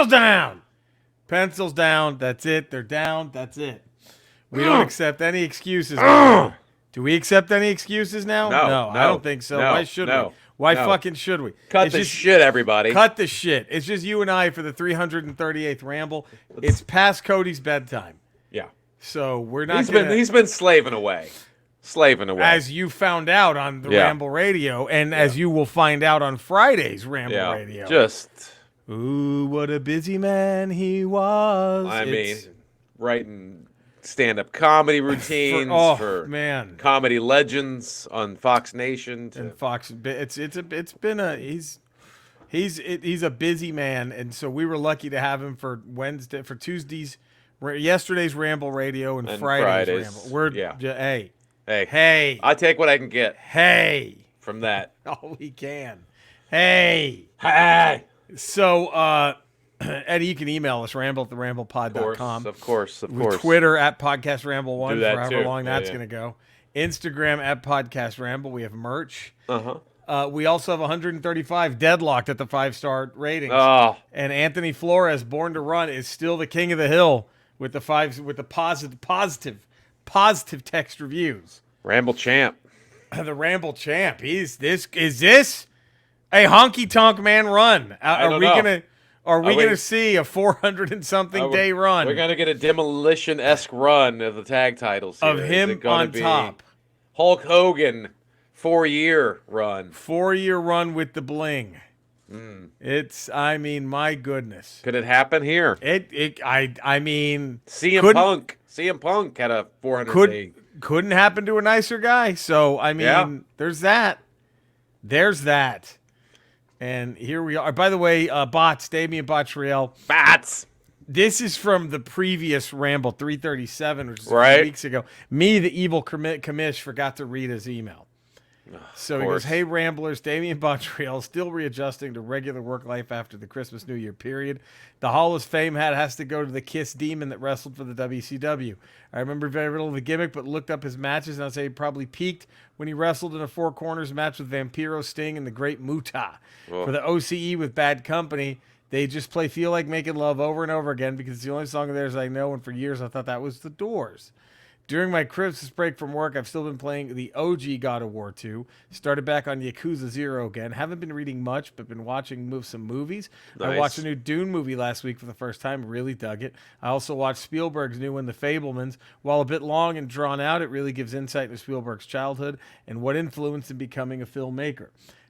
Pencils down. Pencils down. That's it. They're down. That's it. We don't accept any excuses now. Do we accept any excuses now? No, I don't think so. Why should we? Why fucking should we? Cut the shit, everybody. Cut the shit. It's just you and I for the 338th Ramble. It's past Cody's bedtime. Yeah. So we're not He's been slaving away. As you found out on the Ramble Radio, and as you will find out on Friday's Ramble Radio. Ooh, what a busy man he was. I mean, writing stand-up comedy routines for comedy legends on Fox Nation and Fox. It's been a he's a busy man, and so we were lucky to have him for yesterday's Ramble Radio and Friday's Ramble. Hey, I take what I can get. Hey, from that. Oh, he can. Hey. So, Eddie, you can email us, ramble@theramblepod.com. Of course. With Twitter @PodcastRamble1 for however long that's going to go. Instagram @PodcastRamble. We have merch. We also have 135 deadlocked at the 5-star ratings. And Anthony Flores, Born to Run, is still the king of the hill with the positive text reviews. Ramble champ. The Ramble champ. Is this a honky tonk man run? Are we gonna see a 400 and something day run? We're gonna get a Demolition-esque run of the tag titles here. Of him on top. Hulk Hogan 4-year run. 4-year run with the bling. My goodness. Could it happen here? I mean, CM Punk had a 400 day. Couldn't happen to a nicer guy. So there's that. And here we are. By the way, bots, Damian Bottriell. Bats. This is from the previous Ramble 337, which is a few weeks ago. Me, the evil commish, forgot to read his email. So he goes, "Hey Ramblers, Damian Bottriell still readjusting to regular work life after the Christmas New Year period. The Hall of Fame hat has to go to the Kiss Demon that wrestled for the WCW. I remember very little of the gimmick, but looked up his matches, and I'd say he probably peaked when he wrestled in a 4 corners match with Vampiro, Sting, and the Great Muta. For the OCE with Bad Company, they just play Feel Like Making Love over and over again because it's the only song of theirs I know, and for years I thought that was The Doors. During my Christmas break from work, I've still been playing the OG God of War 2. Started back on Yakuza 0 again. Haven't been reading much, but been watching some movies. Nice. I watched a new Dune movie last week for the first time. Really dug it. I also watched Spielberg's new one, The Fabelmans. While a bit long and drawn out, it really gives insight into Spielberg's childhood and what influenced him becoming a filmmaker.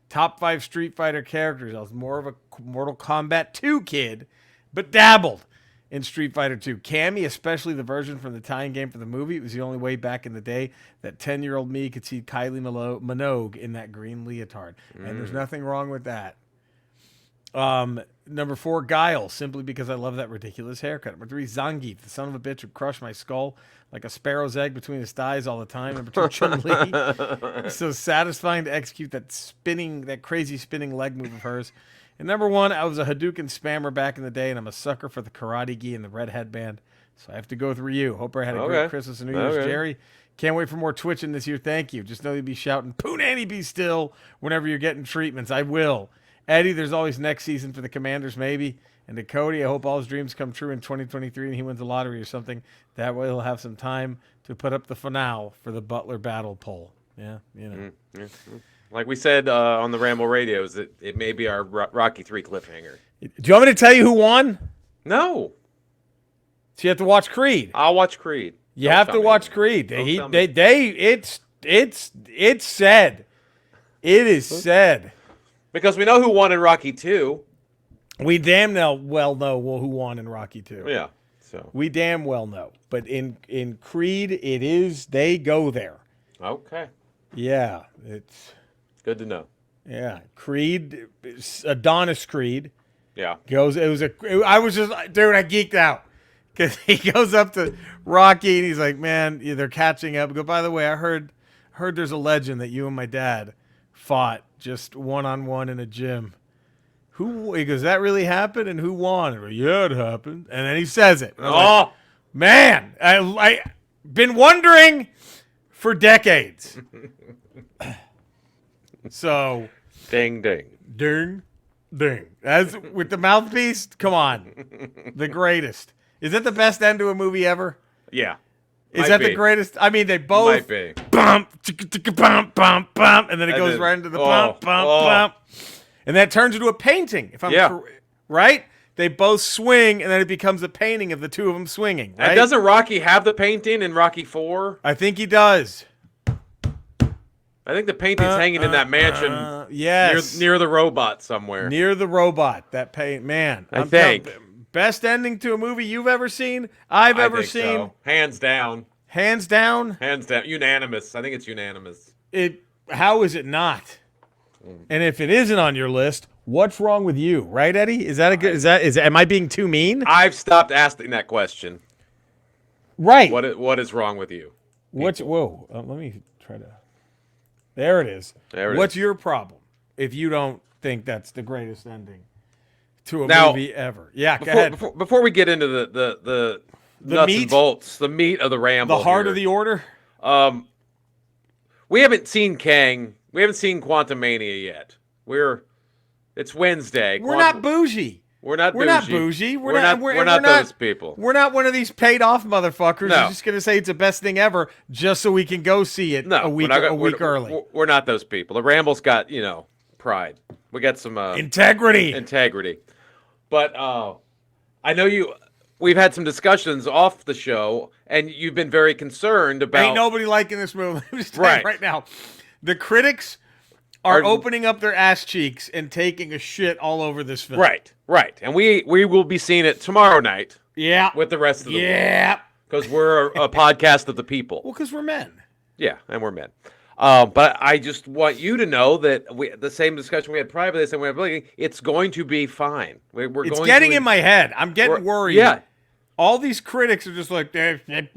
Top 5 Street Fighter characters. I was more of a Mortal Kombat 2 kid, but dabbled in Street Fighter 2. Cammy, especially the version from the tie-in game for the movie, it was the only way back in the day that 10-year-old me could see Kylie Minogue in that green leotard. And there's nothing wrong with that. Number 4, Guile, simply because I love that ridiculous haircut. Number 3, Zangief, the son of a bitch would crush my skull like a sparrow's egg between his thighs all the time. Number 2, Chun-Li. So satisfying to execute that crazy spinning leg move of hers. And number 1, I was a Hadouken spammer back in the day, and I'm a sucker for the karate gi and the red headband. So I have to go with Ryu. Hope I had a great Christmas and New Year's, Jerry. Can't wait for more twitching this year. Thank you. Just know you'll be shouting, "Poonanny, be still," whenever you're getting treatments. I will. Eddie, there's always next season for the Commanders, maybe. And to Cody, I hope all his dreams come true in 2023 and he wins the lottery or something. That way he'll have some time to put up the finale for the Butler battle poll. Yeah, you know. Mm-hmm. Like we said on the Ramble Radios, it may be our Rocky 3 cliffhanger. Do you want me to tell you who won? No. So you have to watch Creed. I'll watch Creed. You have to watch Creed. It's said. It is said. Because we know who won in Rocky 2. We damn well know who won in Rocky 2. Yeah. So we damn well know. But in Creed, it is, they go there. Okay. Yeah. It's good to know. Yeah. Creed, Adonis Creed. Yeah. I was just, dude, I geeked out. Because he goes up to Rocky and he's like, man, they're catching up. I go, by the way, I heard there's a legend that you and my dad fought just one-on-one in a gym. He goes, that really happened? And who won? I go, yeah, it happened. And then he says it. Like, man, I been wondering for decades. So. Ding, ding. Ding. Ding. As with the mouthpiece, come on. The greatest. Is that the best end to a movie ever? Yeah. Is that the greatest? I mean, they both might be. Bump, bump, bump, bump, and then it goes right into the bump, bump. And that turns into a painting. If I'm right? They both swing, and then it becomes a painting of the two of them swinging. Right? And doesn't Rocky have the painting in Rocky 4? I think he does. I think the painting's hanging in that mansion. Yes. Near the robot somewhere. Near the robot. That paint, man. I think. Best ending to a movie you've ever seen? I've ever seen. So. Hands down. Hands down? Hands down. Unanimous. I think it's unanimous. How is it not? And if it isn't on your list, what's wrong with you? Right, Eddie? Is that a good? Am I being too mean? I've stopped asking that question. Right. What is wrong with you? Whoa. Let me try to. There it is. What's your problem if you don't think that's the greatest ending to a movie ever? Yeah, go ahead. Before we get into the nuts and bolts, the meat of the ramble, the heart of the order. We haven't seen Kang. We haven't seen Quantumania yet. It's Wednesday. We're not bougie. We're not bougie. We're not those people. We're not one of these paid off motherfuckers who's just going to say it's the best thing ever just so we can go see it a week early. We're not those people. The Ramble's got, pride. We got some integrity. But I know we've had some discussions off the show, and you've been very concerned about. Ain't nobody liking this movie. I'm just telling you right now. The critics are opening up their ass cheeks and taking a shit all over this film. Right. And we will be seeing it tomorrow night. Yeah. With the rest of the world. Yeah. Because we're a podcast of the people. Well, because we're men. Yeah, and we're men. But I just want you to know that the same discussion we had privately, it's going to be fine. It's getting in my head. I'm getting worried. Yeah. All these critics are just like, and I'm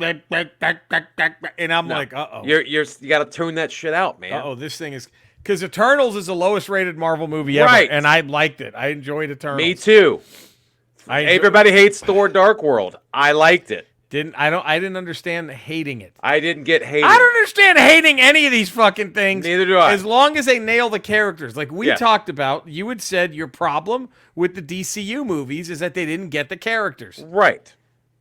like, uh-oh. You got to tune that shit out, man. Uh-oh, this thing is... Because Eternals is the lowest rated Marvel movie ever, and I liked it. I enjoyed Eternals. Me too. Everybody hates Thor: Dark World. I liked it. I didn't understand hating it. I didn't get hated. I don't understand hating any of these fucking things. Neither do I. As long as they nail the characters. Like we talked about, you had said your problem with the DCU movies is that they didn't get the characters. Right.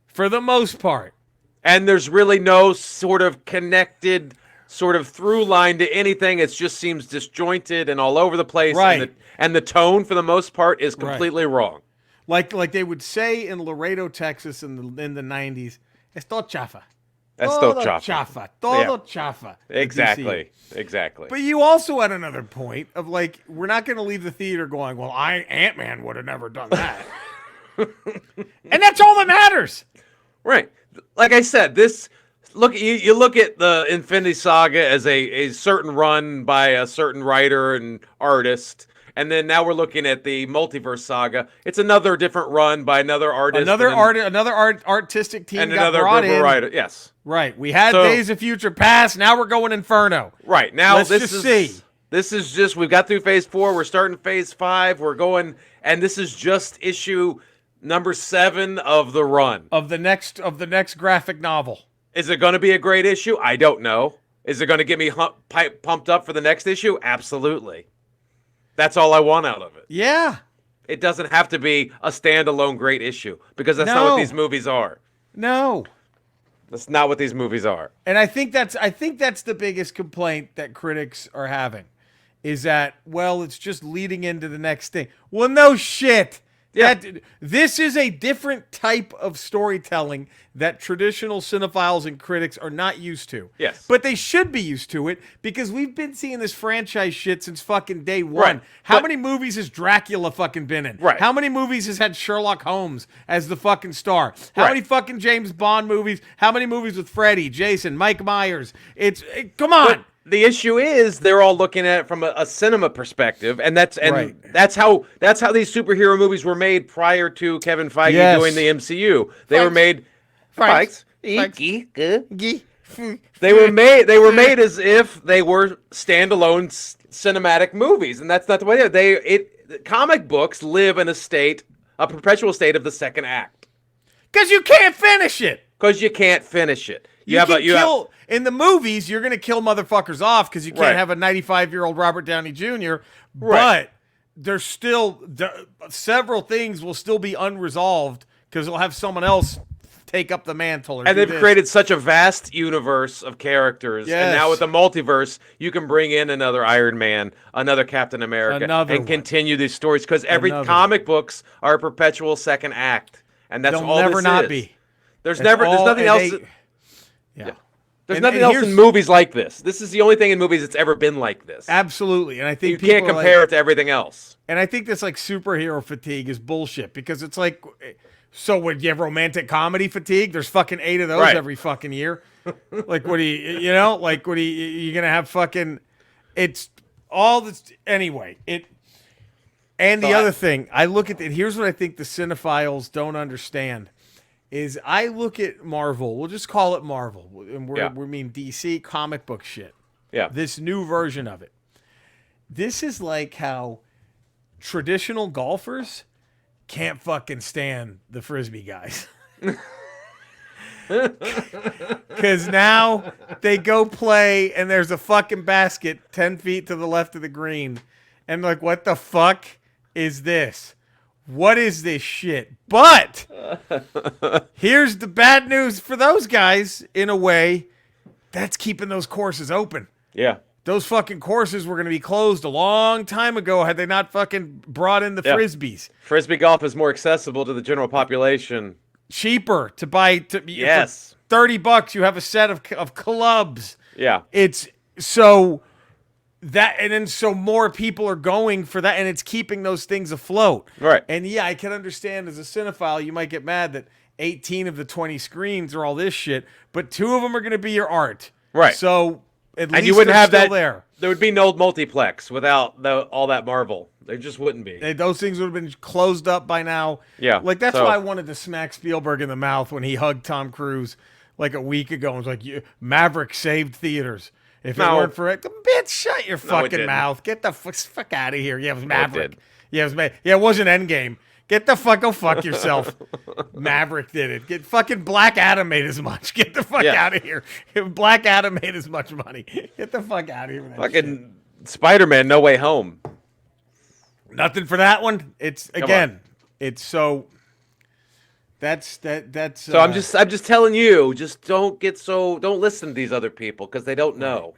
For the most part. And there's really no sort of connected sort of through line to anything. It just seems disjointed and all over the place. Right. And the tone, for the most part, is completely wrong. Like they would say in Laredo, Texas in the 90s, esto chafa. Esto chafa. Todo chafa. Exactly. But you also had another point of like, we're not going to leave the theater going, well, Ant-Man would have never done that. And that's all that matters. Right. Like I said, you look at the Infinity Saga as a certain run by a certain writer and artist, and then now we're looking at the Multiverse Saga. It's another different run by another artist. Another artistic team and got another brought in. Writer. Yes. Right. We had Days of Future Past. Now we're going Inferno. Right. Now Let's see. This is just, we've got through phase 4. We're starting phase 5. We're going, and this is just issue number 7 of the run. Of the next graphic novel. Is it going to be a great issue? I don't know. Is it going to get me pumped up for the next issue? Absolutely. That's all I want out of it. Yeah. It doesn't have to be a standalone great issue, because that's not what these movies are. No. That's not what these movies are. And I think that's the biggest complaint that critics are having, is that, well, it's just leading into the next thing. Well, no shit. Yeah. This is a different type of storytelling that traditional cinephiles and critics are not used to. Yes. But they should be used to it, because we've been seeing this franchise shit since fucking day one. Right. How many movies has Dracula fucking been in? Right. How many movies has had Sherlock Holmes as the fucking star? How many fucking James Bond movies? How many movies with Freddy, Jason, Mike Myers? Come on. But the issue is they're all looking at it from a cinema perspective, and that's how these superhero movies were made prior to Kevin Feige doing the MCU. They were made They were made as if they were standalone cinematic movies, and that's not the way comic books live in a perpetual state of the second act. Because you can't finish it. In the movies, you're going to kill motherfuckers off because you can't have a 95-year-old Robert Downey Jr. But there's still several things will still be unresolved because they'll have someone else take up the mantle. And they've created such a vast universe of characters. Yes. And now with the multiverse, you can bring in another Iron Man, another Captain America, and continue these stories. Because every comic books are a perpetual second act. And that's all never this not is. be. There's nothing else. There's nothing else in movies like this. This is the only thing in movies that's ever been like this. Absolutely. And I think you can't compare it to everything else. And I think this like superhero fatigue is bullshit because it's like, so would you have romantic comedy fatigue? There's fucking 8 of those every fucking year. Like, what do you like, what do you going to have fucking, it's all this, anyway, and the other thing, I look at it, here's what I think the Cinefiles don't understand, is I look at Marvel, we'll just call it Marvel, and we mean DC comic book shit. Yeah. This new version of it. This is like how traditional golfers can't fucking stand the Frisbee guys. Because now they go play and there's a fucking basket 10 feet to the left of the green. And like, what the fuck is this? What is this shit? But here's the bad news for those guys, in a way, that's keeping those courses open. Yeah. Those fucking courses were going to be closed a long time ago had they not fucking brought in the Frisbees. Frisbee golf is more accessible to the general population. Cheaper to buy. Yes. For $30, you have a set of clubs. Yeah. It's so that, and then so more people are going for that, and it's keeping those things afloat. Right. And yeah, I can understand as a cinephile, you might get mad that 18 of the 20 screens are all this shit, but 2 of them are going to be your art. Right. So at least you wouldn't have that there. There would be no multiplex without all that Marvel. There just wouldn't be. Those things would have been closed up by now. Yeah. Like, that's why I wanted to smack Spielberg in the mouth when he hugged Tom Cruise like a week ago and was like, Maverick saved theaters. If it weren't for it, bitch, shut your fucking mouth. Get the fuck out of here. Yeah, it was Maverick. It wasn't Endgame. Get the fuck, go fuck yourself. Maverick did it. Fucking Black Adam made as much. Get the fuck out of here. Black Adam made as much money. Get the fuck out of here. Fucking Spider-Man, No Way Home. Nothing for that one. It's it's so. That's. So I'm just telling you, just don't listen to these other people because they don't know.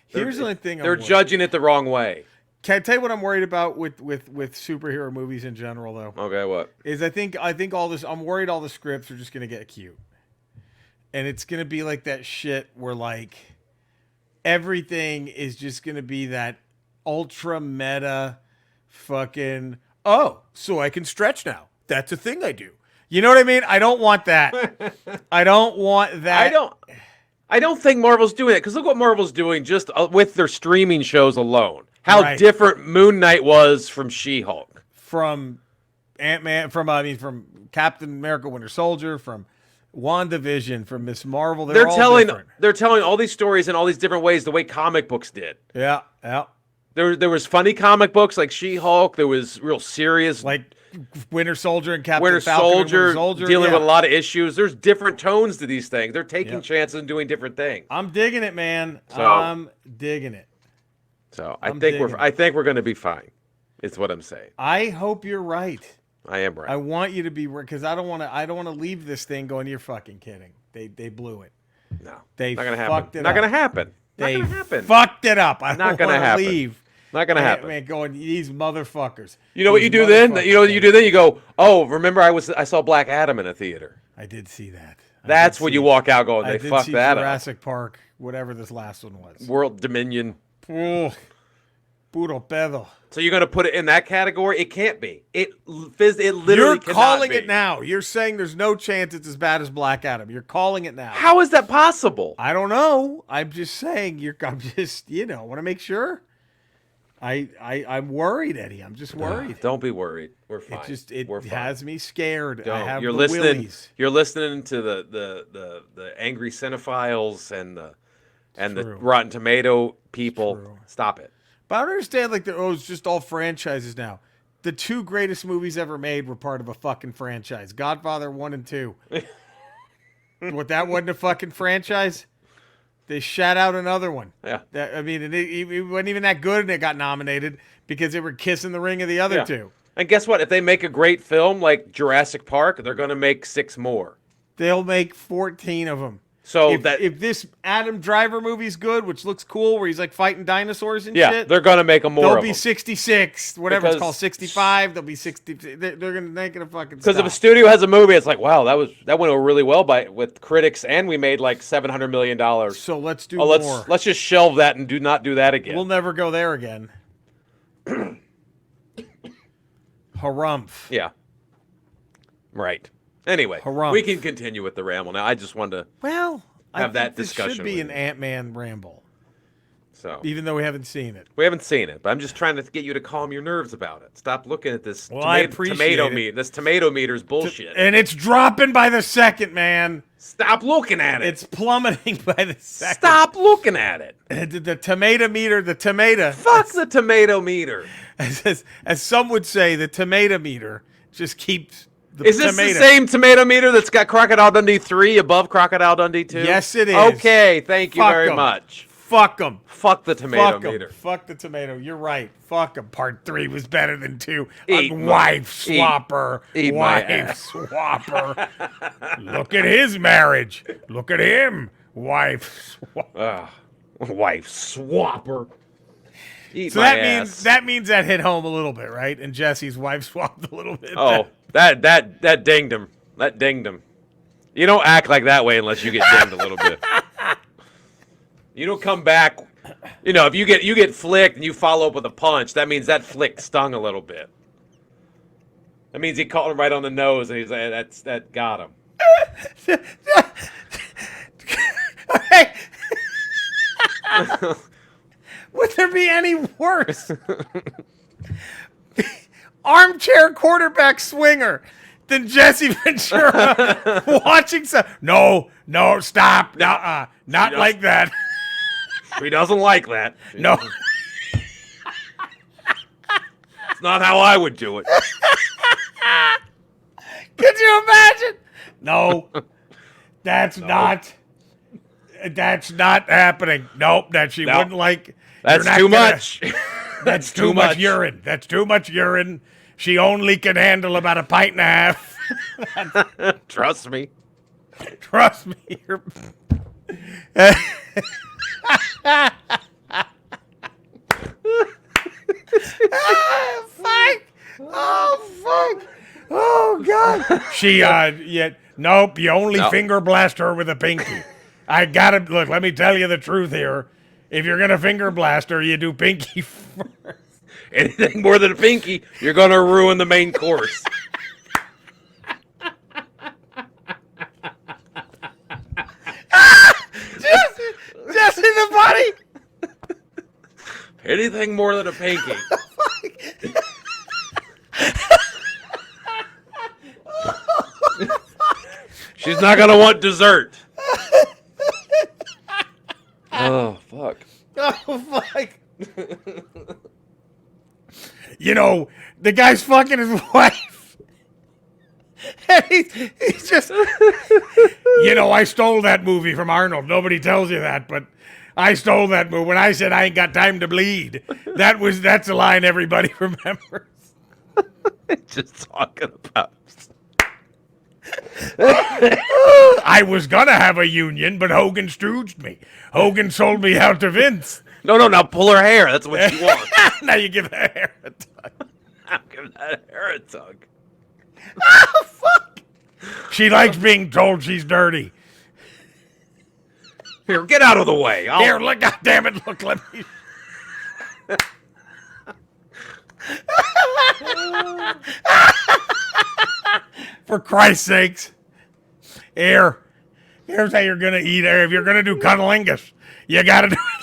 Here's the only thing. They're judging it the wrong way. Can I tell you what I'm worried about with superhero movies in general, though? Okay, what? Is I think all this. I'm worried all the scripts are just gonna get cute, and it's gonna be like that shit where like everything is just gonna be that ultra meta, fucking. Oh, so I can stretch now. That's a thing I do. You know what I mean? I don't want that. I don't want that. I don't think Marvel's doing it because look what Marvel's doing just with their streaming shows alone. How different Moon Knight was from She-Hulk, from Ant-Man, from Captain America: Winter Soldier, from WandaVision, from Miss Marvel. They're telling all these stories in all these different ways, the way comic books did. Yeah. There was funny comic books like She-Hulk. There was real serious, like Winter Soldier and Captain Falcon Winter Soldier dealing with a lot of issues. There's different tones to these things. They're taking chances and doing different things. I'm digging it, man. I'm digging it. So I think we're going to be fine. It's what I'm saying. I hope you're right. I am right. I want you to be right because I don't want to leave this thing going. You're fucking kidding. They blew it. No, they not going to fucked happen. it Not up. going to happen. They not gonna happen. Fucked it up. I not don't want to leave. Not going to happen. Man, going these motherfuckers. You know what you do then? You know what you do then? You go, oh, remember I saw Black Adam in a theater. I did see that. That's when you walk out going, they fucked that up. Jurassic Park, whatever this last one was. World Dominion. Oh, puro pedo. So you're going to put it in that category? It can't be. It literally You're cannot calling be. It now. You're saying there's no chance it's as bad as Black Adam. You're calling it now. How is that possible? I don't know. I'm just saying. I'm just want to make sure. I'm worried, Eddie. I'm just worried. Don't be worried. We're fine. It has me scared. Don't. I have you're the listening. willies. You're listening to the angry cinephiles and the Rotten Tomato people. True. Stop it. But I don't understand. Like it's just all franchises now. The 2 greatest movies ever made were part of a fucking franchise. Godfather 1 and 2. What, that wasn't a fucking franchise? They shot out another one. Yeah. I mean, it wasn't even that good, and it got nominated because they were kissing the ring of the other two. And guess what? If they make a great film like Jurassic Park, they're going to make 6 more. They'll make 14 of them. So if this Adam Driver movie's good, which looks cool, where he's like fighting dinosaurs and shit, they're going to make more. There'll be 66, whatever it's called, 65. There'll be 60. They're going to make it a fucking. Because if a studio has a movie, it's like, wow, that went over really well with critics, and we made like $700 million. So let's do more. Let's just shelve that and not do that again. We'll never go there again. Harumph. Yeah. Right. Anyway, we can continue with the ramble now. I just wanted to have that discussion. This should be an Ant-Man ramble. So, even though we haven't seen it. We haven't seen it, but I'm just trying to get you to calm your nerves about it. Stop looking at this tomato meter. This tomato meter's bullshit. And it's dropping by the second, man. Stop looking at it. It's plummeting by the second. Stop looking at it. The tomato meter, the tomato. Fuck the tomato meter. As some would say, the tomato meter just keeps the Is this the same tomato meter that's got Crocodile Dundee 3 above Crocodile Dundee 2? Yes, it is. Okay, thank you very much. Fuck them. Fuck the tomato meter. Fuck the tomato. You're right. Fuck them. Part 3 was better than 2. Wife swapper. Wife swapper. Look at his marriage. Look at him. Wife swapper. Wife swapper. So that means that hit home a little bit, right? And Jesse's wife swapped a little bit. Oh, that dinged him. That dinged him. You don't act like that way unless you get dinged a little bit. You don't come back. You know, if you get flicked and you follow up with a punch, that means that flick stung a little bit. That means he caught him right on the nose, and he's like, that got him. Okay. Would there be any worse armchair quarterback swinger than Jesse Ventura watching some? No, stop. Not like that. He doesn't like that. No. It's not how I would do it. Could you imagine? No. That's not happening. Nope, wouldn't like. That's too much. That's too much urine. That's too much urine. She only can handle about a pint and a half. Trust me. Trust me. Fuck. Oh, fuck. Oh, God. She, nope, you only finger blast her with a pinky. Look, let me tell you the truth here. If you're going to finger blast her, you do pinky first. Anything more than a pinky, you're going to ruin the main course. Just in the body. Anything more than a pinky. She's not going to want dessert. Oh, fuck. Oh, fuck. You know, the guy's fucking his wife. And he's just... You know, I stole that movie from Arnold. Nobody tells you that, but I stole that movie. When I said I ain't got time to bleed, that's a line everybody remembers. Just talking about... I was gonna have a union, but Hogan stooged me. Hogan sold me out to Vince. No, now pull her hair. That's what she wants. Now you give that hair a tug. I'll give that hair a tug. Oh, fuck. She likes being told she's dirty. Here, get out of the way. Here, look, God damn it, look, let me... For Christ's sakes. Here's how you're going to eat. If you're going to do cunnilingus, you got to do it like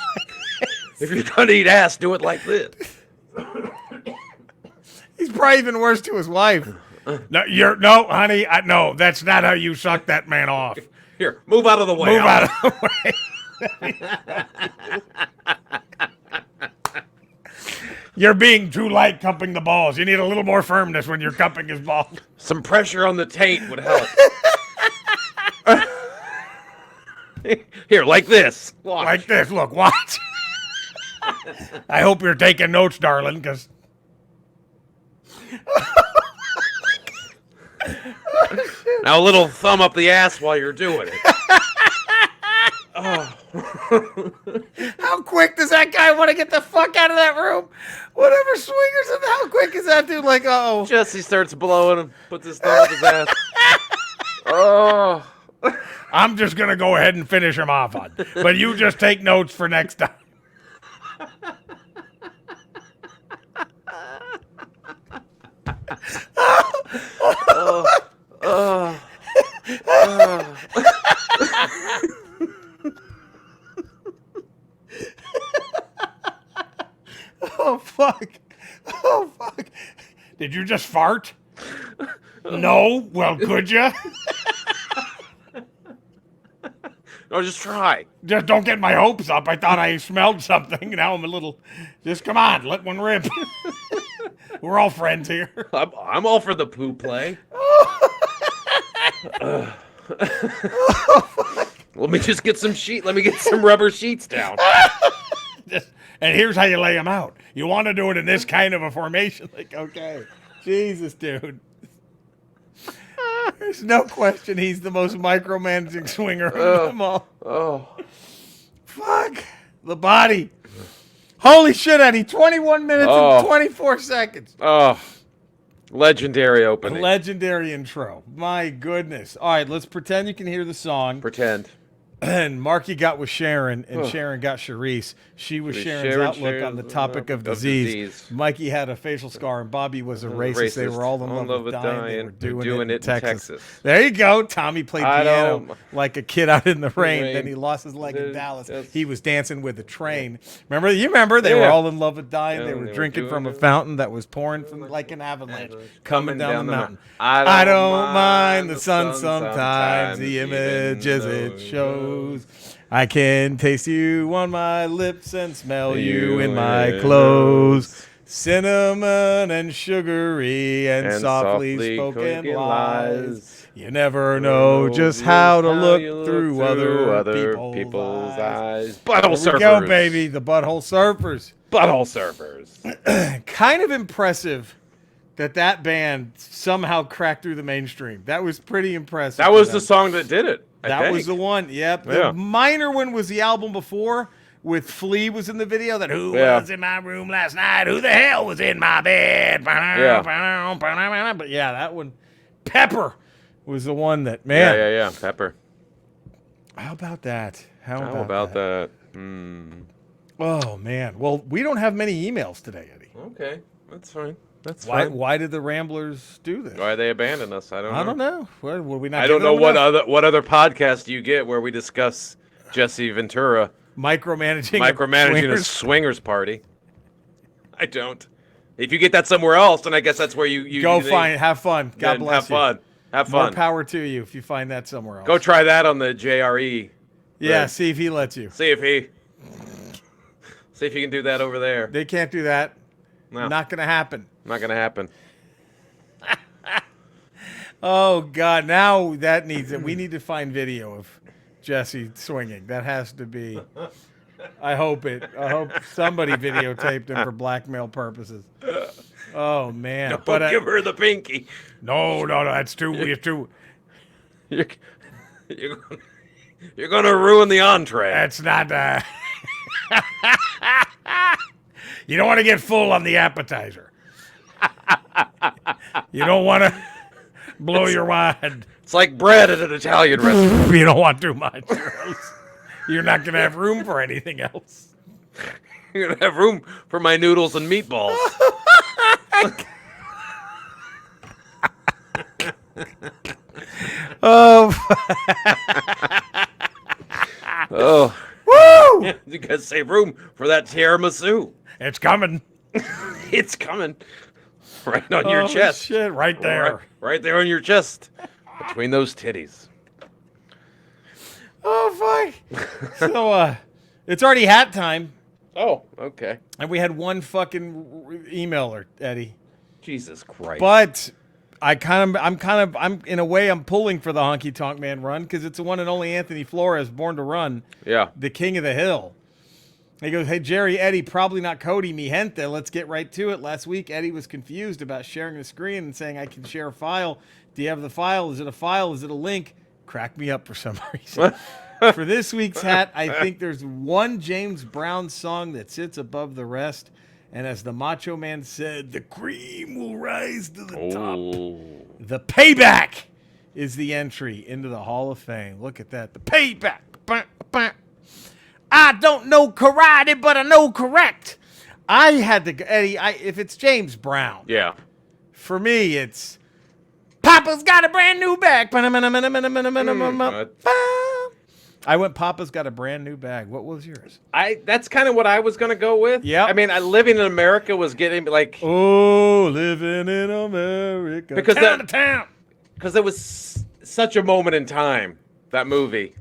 this. If you're going to eat ass, do it like this. He's probably even worse to his wife. No, honey, no, that's not how you suck that man off. Here, move out of the way. Move out of the way. You're being too light cupping the balls. You need a little more firmness when you're cupping his balls. Some pressure on the taint would help. Here, like this. Watch. Like this. Look, watch. I hope you're taking notes, darling, because... Now a little thumb up the ass while you're doing it. Oh. How quick does that guy want to get the fuck out of that room? Whatever swingers him, how quick is that dude? Like, uh-oh. Jesse starts blowing him, puts his thumb up his ass. Oh. I'm just going to go ahead and finish him off on. But you just take notes for next time. Oh, fuck. Oh, fuck. Did you just fart? No? Well, could you? No, just try. Just don't get my hopes up. I thought I smelled something. Now I'm a little... Just come on, let one rip. We're all friends here. I'm all for the poo play. Let me just get some Let me get some rubber sheets down. And here's how you lay them out. You want to do it in this kind of a formation. Like, okay. Jesus, dude. There's no question he's the most micromanaging swinger of them all. Oh. Fuck. The body. Holy shit, Eddie. 21 minutes and 24 seconds. Oh. Legendary opening. Legendary intro. My goodness. All right, let's pretend you can hear the song. Pretend. And Marky got with Sharon, and Sharon got Charisse. She was Sharon's outlook on the topic of disease. Mikey had a facial scar, and Bobby was a racist. They were all in love with dying. They were doing it in Texas. There you go. Tommy played piano like a kid out in the rain. Then he lost his leg in Dallas. He was dancing with a train. You remember? They were all in love with dying. They were drinking from a fountain that was pouring from like an avalanche coming down the mountain. I don't mind the sun sometimes, the images it shows. I can taste you on my lips and smell you in my clothes. Cinnamon and sugary and softly spoken lies. You never know just how to look through other people's eyes. Butthole surfers. Here we go, baby. The Butthole Surfers. Butthole Surfers. Kind of impressive that band somehow cracked through the mainstream. That was pretty impressive. That was the song that did it. That was the one. Yep. The minor one was the album before with Flea was in the video. That who was in my room last night? Who the hell was in my bed? Yeah. But yeah, that one. Pepper was the one that, man. Yeah. Pepper. How about that? How about that? Oh, man. Well, we don't have many emails today, Eddie. Okay. That's fine. That's fine. Why did the Ramblers do this? Why they abandoned us? I don't know. Were we not? I don't know what other podcast you get where we discuss Jesse Ventura micromanaging a swingers party. I don't. If you get that somewhere else, then I guess that's where you go find. Have fun. God bless you. Have fun. More power to you if you find that somewhere else. Go try that on the JRE. Yeah. See if he lets you. See if you can do that over there. They can't do that. No. Not gonna happen. Not gonna happen. Oh God! Now that needs it. We need to find video of Jesse swinging. That has to be. I hope somebody videotaped him for blackmail purposes. Oh man! Don't give her the pinky. No. That's too. It's too. You're gonna ruin the entree. That's not. You don't want to get full on the appetizer. You don't want to blow your wad. It's like bread at an Italian restaurant. You don't want too much. You're not going to have room for anything else. You're going to have room for my noodles and meatballs. Oh. Woo! You got to save room for that tiramisu. It's coming. It's coming. Right on your chest. Shit, right there. Right there on your chest. Between those titties. Oh, fuck. So, it's already hat time. Oh, okay. And we had one fucking emailer, Eddie. Jesus Christ. But I'm in a way I'm pulling for the Honky Tonk Man run because it's the one and only Anthony Flores, Born to Run. Yeah. The king of the hill. He goes, hey, Jerry, Eddie, probably not Cody, mi gente. Let's get right to it. Last week, Eddie was confused about sharing the screen and saying, I can share a file. Do you have the file? Is it a file? Is it a link? Crack me up for some reason. For this week's hat, I think there's one James Brown song that sits above the rest. And as the Macho Man said, the cream will rise to the top. The Payback is the entry into the Hall of Fame. Look at that. The Payback. I don't know karate, but I know correct. I had to, Eddie, if it's James Brown. Yeah. For me, it's Papa's got a brand new bag. I went Papa's got a brand new bag. What was yours? That's kind of what I was going to go with. Yeah. I mean, Living in America was getting like. Oh, living in America. Because town to town. Because it was such a moment in time, that movie.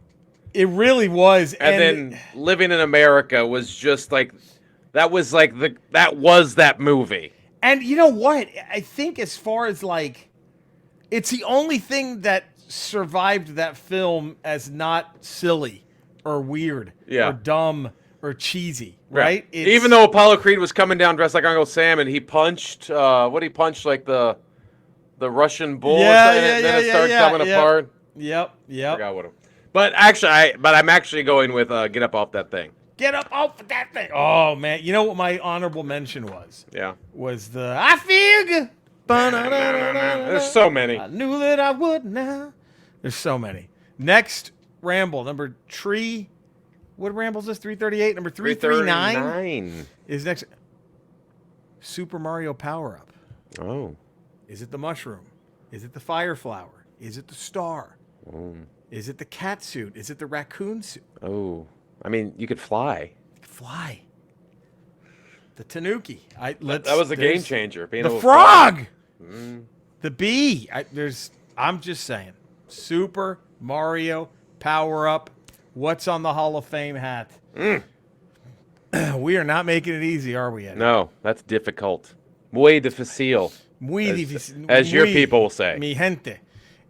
It really was. And then Living in America was just like, that was that movie. And you know what? I think as far as like, it's the only thing that survived that film as not silly or weird or dumb or cheesy, right? Even though Apollo Creed was coming down dressed like Uncle Sam and he punched, like the Russian bull or something, and then it started coming apart. Yep. I forgot what it was. But I'm actually going with Get Up Off That Thing. Get up off of that thing. Oh, man. You know what my honorable mention was? Yeah. Was the I Feel Good. There's so many. I knew that I would now. There's so many. Next Ramble, number 3. What Ramble is this? 338? Number 339 is next. Super Mario Power Up. Oh. Is it the mushroom? Is it the fire flower? Is it the star? Oh. Is it the cat suit? Is it the raccoon suit? Oh. I mean, you could fly. Fly. The Tanuki. That was a game changer. The frog. The bee. I'm just saying. Super Mario Power Up. What's on the Hall of Fame hat? We are not making it easy, are we, Eddie? No, that's difficult. Muy difícil. As your people will say. Mi gente.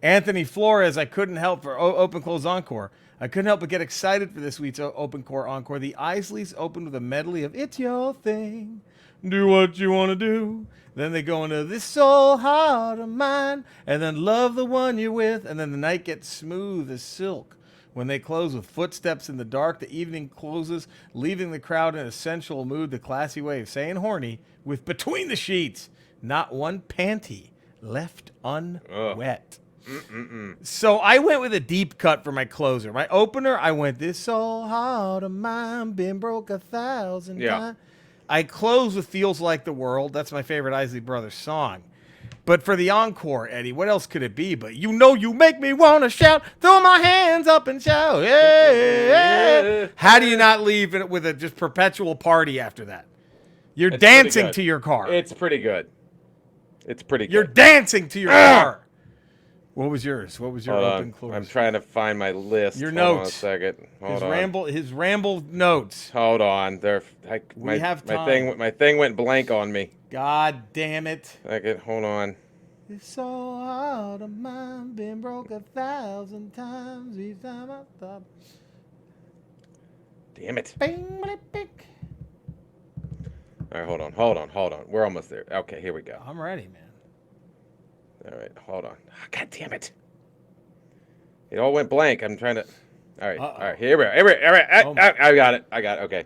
Anthony Flores, I couldn't help for Open Close Encore. I couldn't help but get excited for this week's Open Core Encore. The Isleys opened with a medley of It's Your Thing. Do what you want to do. Then they go into This Soul Heart of Mine. And then Love the One You're With. And then the night gets smooth as silk. When they close with Footsteps in the Dark, the evening closes, leaving the crowd in a sensual mood, the classy way of saying horny, with Between the Sheets, not one panty left unwet. So I went with a deep cut for my closer. My opener, I went, This Soul Heart of Mine, been broke 1,000 times. I close with Feels Like the World. That's my favorite Isley Brothers song. But for the encore, Eddie, what else could it be? But you know you make me want to shout, throw my hands up and shout. Yeah. How do you not leave it with a just perpetual party after that? You're dancing to your car. It's pretty good. You're dancing to your car. What was yours? What was your open close? I'm trying to find my list. Your notes. Hold on a second. His ramble notes. Hold on. We have time. My thing went blank on me. God damn it. Hold on. It's so hard of mine, been broke 1,000 times each time I thought. Damn it. Bing, blip, pick. All right, hold on. We're almost there. Okay, here we go. I'm ready, man. All right, hold on. Oh, God damn it. It all went blank. I'm trying to. All right, here we are. All right. I got it. Okay.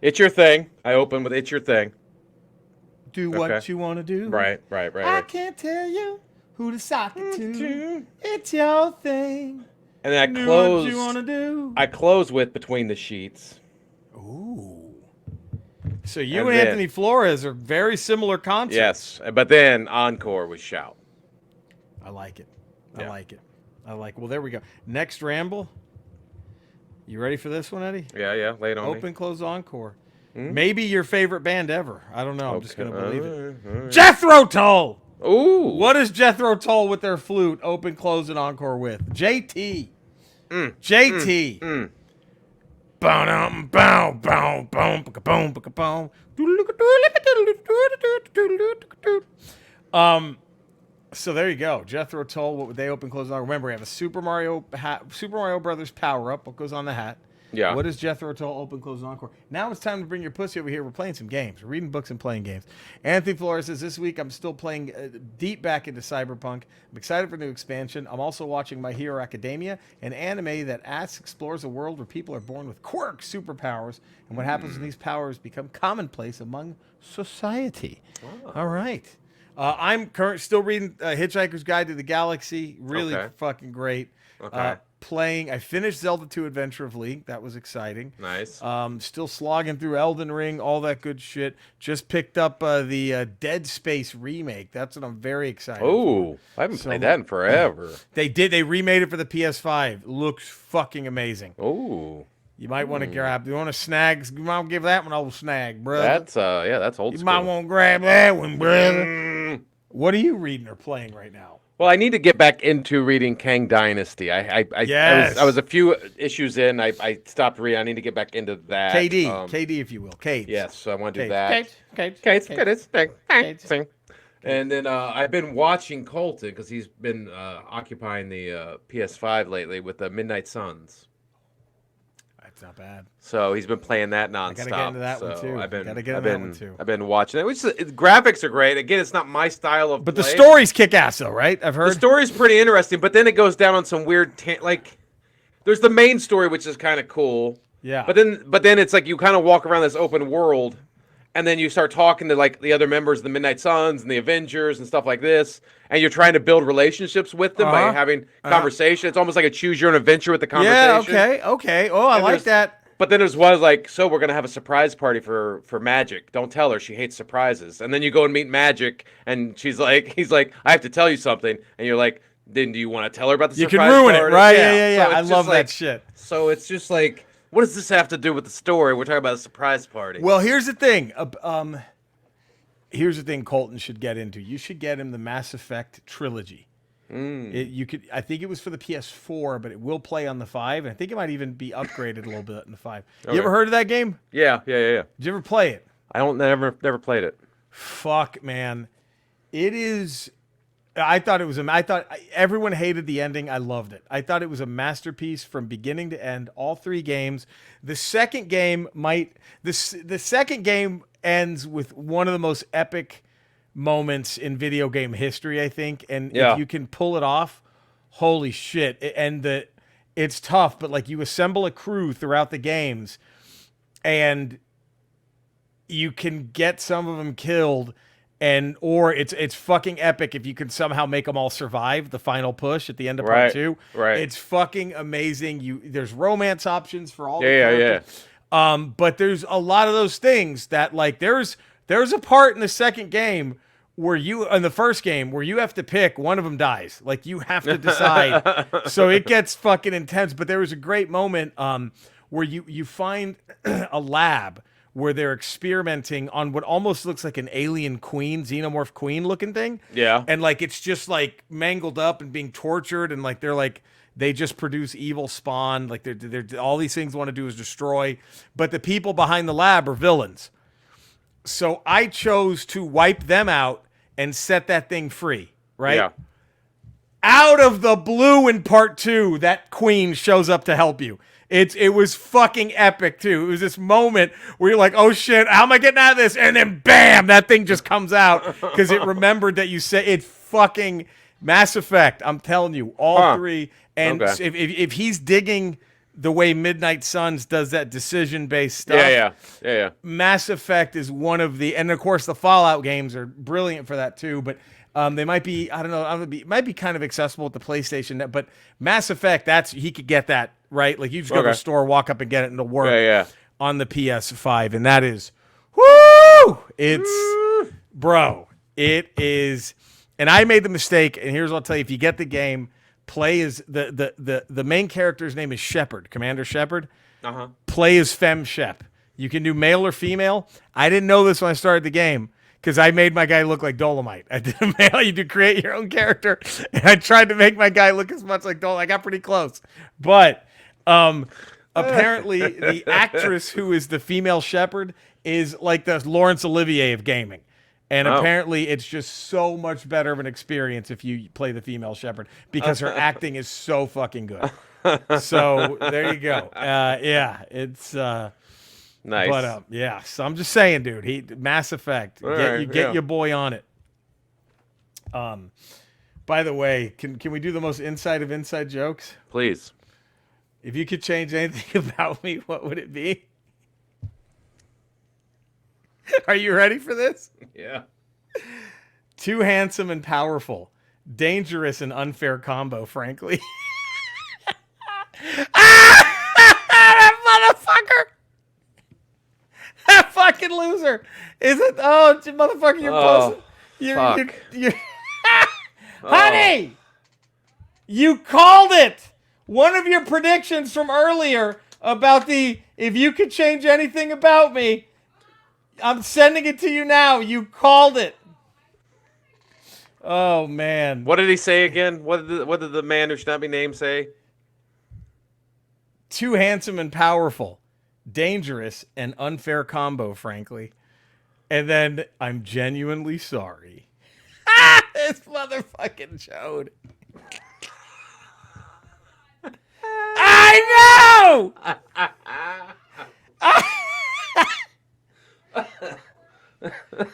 It's Your Thing. I open with It's Your Thing. Do what you want to do. Right. I can't tell you who to sock it to. It's your thing. And then I close. What you want to do. I close with Between the Sheets. Ooh. So you and Anthony Flores are very similar concepts. Yes, but then encore was Shout. I like it. Well, there we go. Next Ramble. You ready for this one, Eddie? Yeah. Lay it on Open, me. close, encore. Maybe your favorite band ever. I don't know. I'm just going to believe it. Right. Jethro Tull. Ooh. What is Jethro Tull with their flute open, close, and encore with? JT. JT. So there you go. Jethro Tull, what would they open, close on? Remember, we have a Super Mario Brothers power-up. What goes on the hat? Yeah. What does Jethro Tull open, close, encore? Now it's time to bring your pussy over here. We're playing some games. We're reading books and playing games. Anthony Flores says, this week I'm still playing deep back into Cyberpunk. I'm excited for new expansion. I'm also watching My Hero Academia, an anime that explores a world where people are born with quirks, superpowers, and what happens when these powers become commonplace among society. Oh. All right. I'm still reading Hitchhiker's Guide to the Galaxy. Really fucking great. Okay. I finished Zelda 2 Adventure of Link. That was exciting. Nice. Still slogging through Elden Ring, all that good shit. Just picked up the Dead Space remake. That's what I'm very excited for. I haven't played that in forever. They did. They remade it for the PS5. Looks fucking amazing. Oh. You might want to grab. You want to snag? You might give that one a old snag, brother. That's that's old school. You might want to grab that one, brother. What are you reading or playing right now? Well, I need to get back into reading Kang Dynasty. I was a few issues in. I stopped reading. I need to get back into that. KD, if you will. Kate. Yes, so I want to do that. Kate. And then I've been watching Colton because he's been occupying the PS5 lately with the Midnight Suns. That's not bad. So he's been playing that nonstop. I gotta get into that one too. I've been watching it. Graphics are great. Again, it's not my style of But play. the story's kick-ass though, right? I've heard. The story's pretty interesting, but then it goes down on some weird there's the main story which is kind of cool. Yeah. But then it's like you kind of walk around this open world and then you start talking to like the other members of the Midnight Suns and the Avengers and stuff like this, and you're trying to build relationships with them by having conversation. It's almost like a choose your own adventure with the conversation. Yeah, okay. Oh, I like that. But then there's one like, so we're gonna have a surprise party for Magic. Don't tell her, she hates surprises. And then you go and meet Magic, and he's like, I have to tell you something, and you're like, then do you want to tell her about the surprise party? You can ruin it, right? Yeah. So I love that shit. So it's just like, what does this have to do with the story? We're talking about a surprise party. Well, here's the thing. Here's the thing Colton should get into. You should get him the Mass Effect trilogy. I think it was for the PS4, but it will play on the 5. And I think it might even be upgraded a little bit in the 5. You ever heard of that game? Yeah. Did you ever play it? Never played it. Fuck, man. It is. I thought everyone hated the ending. I loved it. I thought it was a masterpiece from beginning to end. All 3 games. The second game the second game ends with one of the most epic moments in video game history, I think. And if you can pull it off, holy shit. It's tough, but like you assemble a crew throughout the games and you can get some of them killed, or it's fucking epic if you can somehow make them all survive the final push at the end of part 2. Right. It's fucking amazing. There's romance options for all the characters. But there's a lot of those things that like there's a part in the second game where in the first game where you have to pick, one of them dies. Like you have to decide. So it gets fucking intense. But there was a great moment where you find a lab where they're experimenting on what almost looks like an alien queen, xenomorph queen looking thing. Yeah. And like it's just like mangled up and being tortured, and like they just produce evil spawn. Like they're all these things want to do is destroy. But the people behind the lab are villains. So I chose to wipe them out and set that thing free, right? Yeah. Out of the blue in part 2, that queen shows up to help you. It was fucking epic too. It was this moment where you're like, oh shit, how am I getting out of this? And then bam, that thing just comes out because it remembered that you said it. Fucking Mass Effect. I'm telling you, all 3. And if he's digging the way Midnight Suns does that decision-based stuff. Yeah. Mass Effect is one of the, and of course the Fallout games are brilliant for that too, but they might be, I don't know, might be kind of accessible with the PlayStation, but Mass Effect, he could get that, right? Like you just go to the store, walk up and get it, and it'll work on the PS5, and that is, whoo! Bro, it is, and I made the mistake, and here's what I'll tell you, if you get the game, play as the main character's name is Shepard, Commander Shepard. Play as Femme Shep. You can do male or female. I didn't know this when I started the game because I made my guy look like Dolomite. I did a male. You do create your own character, and I tried to make my guy look as much like Dolomite. I got pretty close, but apparently the actress who is the female Shepard is like the Laurence Olivier of gaming. And apparently it's just so much better of an experience if you play the female shepherd because her acting is so fucking good. So there you go. Yeah, it's nice. But yeah, so I'm just saying, dude, Mass Effect. Get your boy on it. By the way, can we do the most inside jokes? Please. If you could change anything about me, what would it be? Are you ready for this? Yeah. Too handsome and powerful. Dangerous and unfair combo, frankly. That motherfucker! That fucking loser! Is it? Oh, motherfucker, you're posting. You're Honey! You called it! One of your predictions from earlier about if you could change anything about me, I'm sending it to you now. You called it. Oh, man. What did he say again? What did the man who should not be named say? Too handsome and powerful. Dangerous and unfair combo, frankly. And then, I'm genuinely sorry. This motherfucking chode. I know!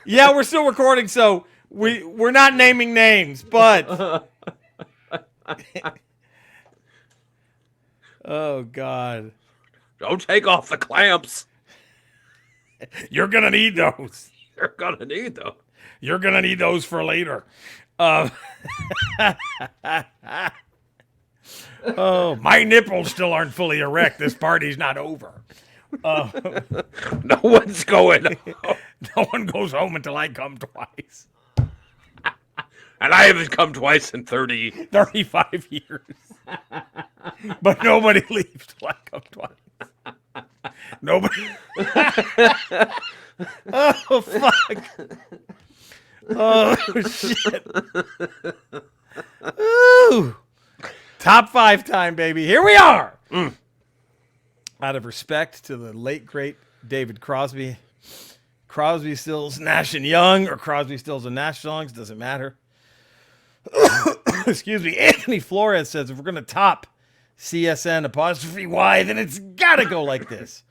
Yeah, we're still recording, so we're not naming names, but oh God. Don't take off the clamps. You're gonna need those. You're gonna need those. You're gonna need those for later. Oh, my nipples still aren't fully erect. This party's not over. No one's going home. No one goes home until I come twice. And I haven't come twice in 35 years. But nobody leaves till I come twice. Nobody. Oh, fuck. Oh, shit. Ooh. Top 5 time, baby. Here we are. Out of respect to the late, great David Crosby. Crosby stills Nash and Young, or Crosby stills the Nash songs. Doesn't matter. Excuse me. Anthony Flores says, if we're going to top CSN apostrophe Y, then it's got to go like this.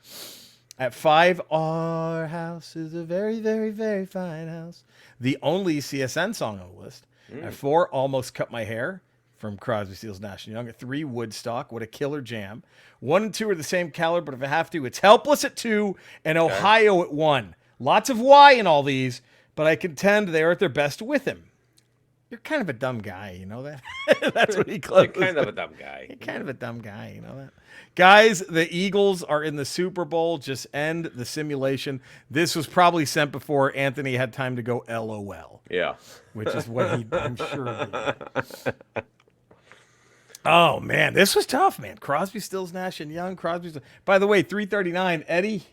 At 5, our house is a very, very, very fine house. The only CSN song on the list. At 4, Almost Cut My Hair from Crosby, Stills, Nash and Young. At 3, Woodstock. What a killer jam. 1 and 2 are the same caliber, but if I have to, it's Helpless at 2 and Ohio at 1. Lots of Y in all these, but I contend they are at their best with him. You're kind of a dumb guy, you know that? That's what he closed. You're kind of a dumb guy. You're kind of a dumb guy, you know that? Guys, the Eagles are in the Super Bowl. Just end the simulation. This was probably sent before Anthony had time to go LOL. Yeah. Which is what I'm sure did. Oh, man. This was tough, man. Crosby, Stills, Nash and Young. By the way, 339, Eddie,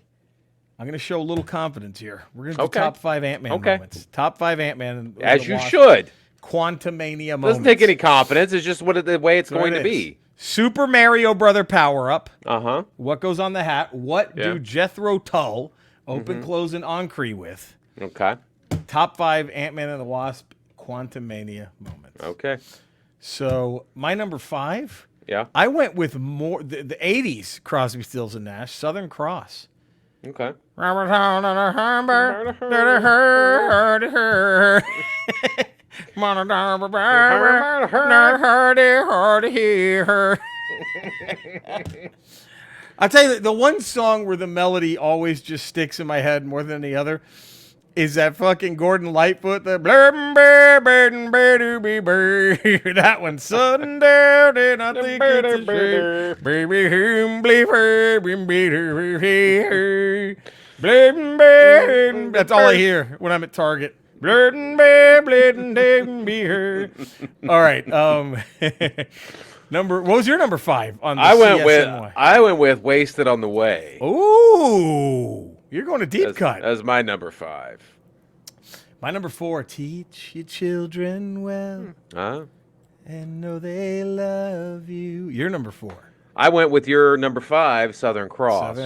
I'm going to show a little confidence here. We're going to do top 5 Ant-Man moments. Top 5 Ant-Man. As you should. Quantumania moments. Doesn't take any confidence. It's just the way it's going to be. Super Mario Brother power-up. Uh-huh. What goes on the hat? What do Jethro Tull open, close, and Ancree with? Okay. Top 5 Ant-Man and the Wasp Quantumania moments. Okay. So, my number 5? Yeah. I went with more the 80s Crosby, Stills, and Nash, Southern Cross. Okay. I'll tell you, the one song where the melody always just sticks in my head more than any other is that fucking Gordon Lightfoot, the that one. Sunday, and I think it's a shame. That's all I hear when I'm at Target. All right. What was your number 5 on the CSNY? I went with Wasted on the Way. Ooh. You're going to deep cut. That's my number 5. My number 4, teach your children well. And know they love you. Your number 4. I went with your number 5, Southern Cross.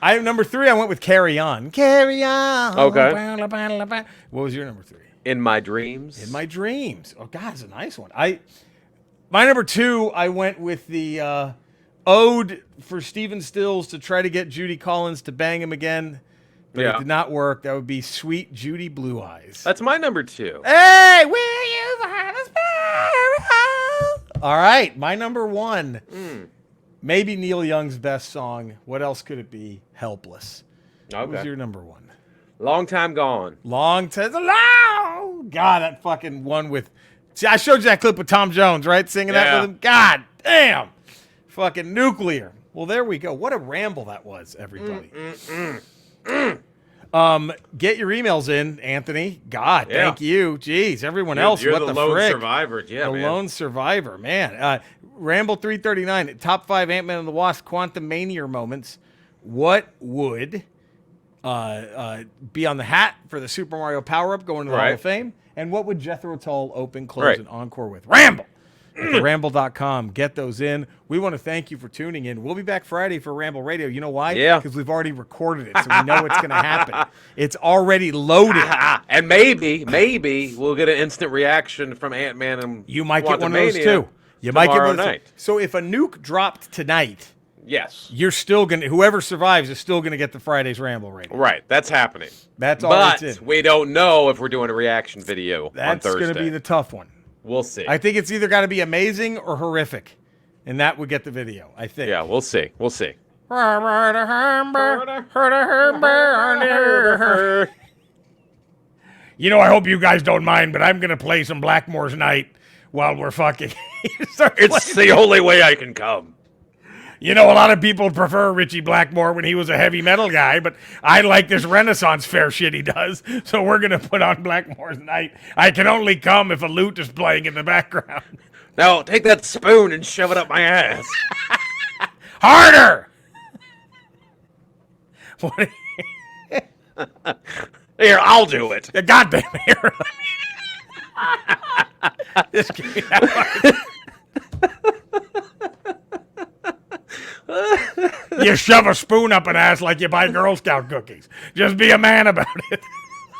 I have number 3. I went with Carry On. Carry On. Okay. What was your number 3? In My Dreams. In My Dreams. Oh God, it's a nice one. My number 2. I went with the ode for Stephen Stills to try to get Judy Collins to bang him again, but it did not work. That would be Sweet Judy Blue Eyes. That's my number 2. Hey, will you find a sparrow? All right, my number 1. Maybe Neil Young's best song. What else could it be? Helpless. Okay. What was your number 1? Long Time Gone. Long. God, that fucking one with. See, I showed you that clip with Tom Jones, right? Singing that with him. God damn. Fucking nuclear. Well, there we go. What a ramble that was, everybody. Get your emails in, Anthony. God, thank you. Jeez, everyone else, you're what the frick? lone survivor. Yeah, the lone survivor, man. Ramble 339, top 5 Ant-Man and the Wasp Quantumania moments. What would be on the hat for the Super Mario power-up going to the Hall of Fame? And what would Jethro Tull open, close, and encore with? Ramble! At Ramble.com. Get those in. We want to thank you for tuning in. We'll be back Friday for Ramble Radio. You know why? Yeah. Because we've already recorded it, so we know it's going to happen. It's already loaded. And maybe we'll get an instant reaction from Ant-Man and you might get one of those too. You might get one of those night. So if a nuke dropped tonight, yes, you're still going to, whoever survives is still going to get the Friday's Ramble Radio. Right. That's happening. That's all but it's in. We don't know if we're doing a reaction video on Thursday. That's going to be the tough one. We'll see. I think it's either got to be amazing or horrific, and that would get the video, I think. Yeah, we'll see. We'll see. You know, I hope you guys don't mind, but I'm going to play some Blackmore's Night while we're fucking. It's the only way I can come. You know, a lot of people prefer Richie Blackmore when he was a heavy metal guy, but I like this Renaissance fair shit he does, so we're going to put on Blackmore's Night. I can only come if a lute is playing in the background. Now, take that spoon and shove it up my ass. Harder! Here, I'll do it. Goddamn here. Just give me that You shove a spoon up an ass like you buy Girl Scout cookies. Just be a man about it.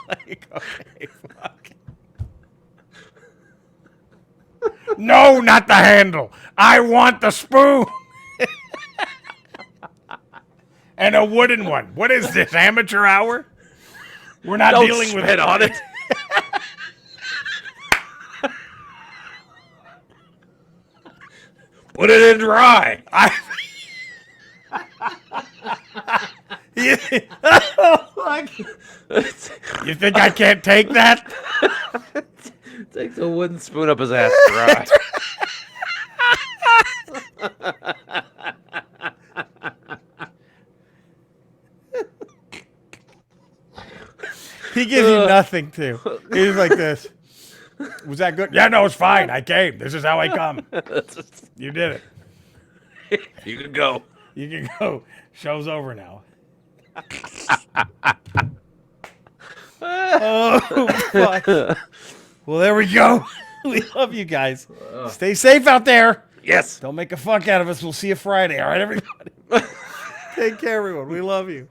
Like, okay, fuck. No, not the handle. I want the spoon. And a wooden one. What is this, amateur hour? We're not Don't dealing with spit on it. Put it in dry. You think I can't take that? Takes a wooden spoon up his ass dry. He gives you nothing to. He's like this. Was that good? Yeah, no, it's fine. I came. This is how I come. You did it. You can go. You can go. Show's over now. Oh, fuck. Well, there we go. We love you guys. Stay safe out there. Yes. Don't make a fuck out of us. We'll see you Friday. All right, everybody? Take care, everyone. We love you.